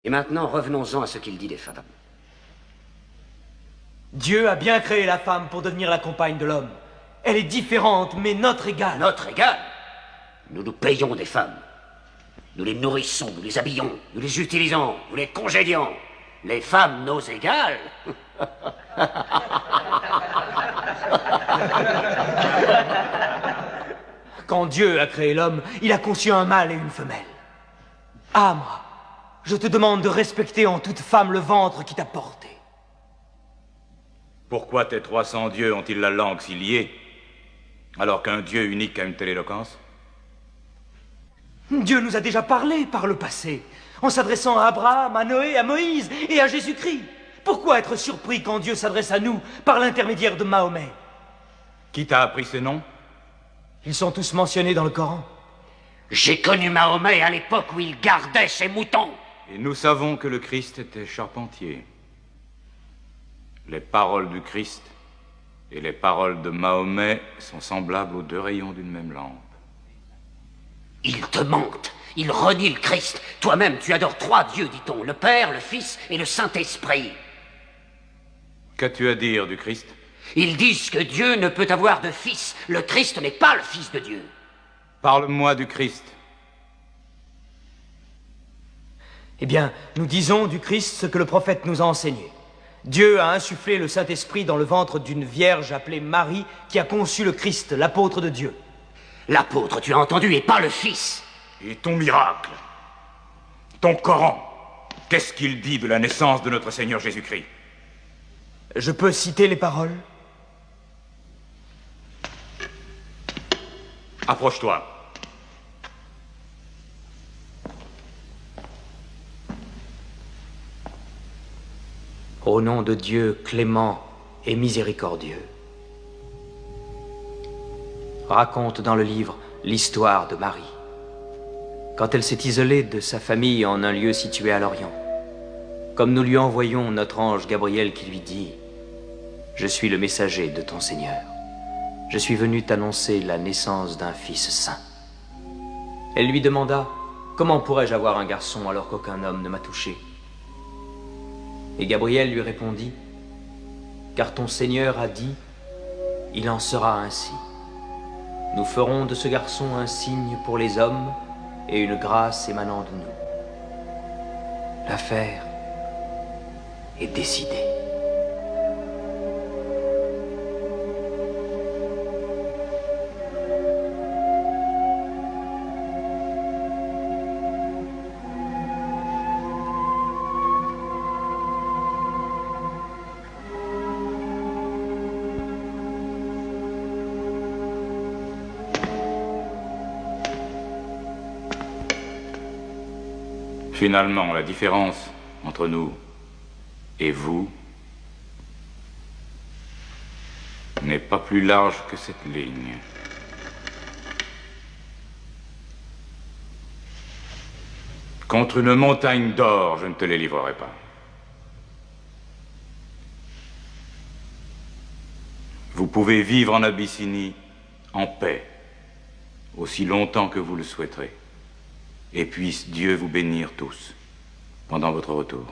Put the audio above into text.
Et maintenant, revenons-en à ce qu'il dit des femmes. Dieu a bien créé la femme pour devenir la compagne de l'homme. Elle est différente, mais notre égale. Notre égale? Nous nous payons des femmes. Nous les nourrissons, nous les habillons, nous les utilisons, nous les congédions. Les femmes, nos égales? Quand Dieu a créé l'homme, il a conçu un mâle et une femelle. Amra, je te demande de respecter en toute femme le ventre qui t'a porté. Pourquoi tes 300 dieux ont-ils la langue si liée, alors qu'un Dieu unique a une telle éloquence? Dieu nous a déjà parlé par le passé, en s'adressant à Abraham, à Noé, à Moïse et à Jésus-Christ. Pourquoi être surpris quand Dieu s'adresse à nous par l'intermédiaire de Mahomet? Qui t'a appris ces noms? Ils sont tous mentionnés dans le Coran. J'ai connu Mahomet à l'époque où il gardait ses moutons. Et nous savons que le Christ était charpentier. Les paroles du Christ et les paroles de Mahomet sont semblables aux deux rayons d'une même lampe. Il te mente. Il renie le Christ. Toi-même, tu adores 3 dieux, dit-on. Le Père, le Fils et le Saint-Esprit. Qu'as-tu à dire du Christ? Ils disent que Dieu ne peut avoir de fils. Le Christ n'est pas le Fils de Dieu. Parle-moi du Christ. Eh bien, nous disons du Christ ce que le prophète nous a enseigné. Dieu a insufflé le Saint-Esprit dans le ventre d'une vierge appelée Marie qui a conçu le Christ, l'apôtre de Dieu. L'apôtre, tu as entendu, et pas le Fils. Et ton miracle, ton Coran, qu'est-ce qu'il dit de la naissance de notre Seigneur Jésus-Christ? Je peux citer les paroles? Approche-toi. Au nom de Dieu clément et miséricordieux. Raconte dans le livre l'histoire de Marie. Quand elle s'est isolée de sa famille en un lieu situé à l'Orient, comme nous lui envoyons notre ange Gabriel qui lui dit « Je suis le messager de ton Seigneur. Je suis venu t'annoncer la naissance d'un fils saint. » Elle lui demanda « Comment pourrais-je avoir un garçon alors qu'aucun homme ne m'a touché ?» Et Gabriel lui répondit « Car ton Seigneur a dit, il en sera ainsi. Nous ferons de ce garçon un signe pour les hommes et une grâce émanant de nous. » L'affaire est décidée. Finalement, la différence entre nous et vous n'est pas plus large que cette ligne. Contre une montagne d'or, je ne te les livrerai pas. Vous pouvez vivre en Abyssinie en paix, aussi longtemps que vous le souhaiterez. Et puisse Dieu vous bénir tous pendant votre retour.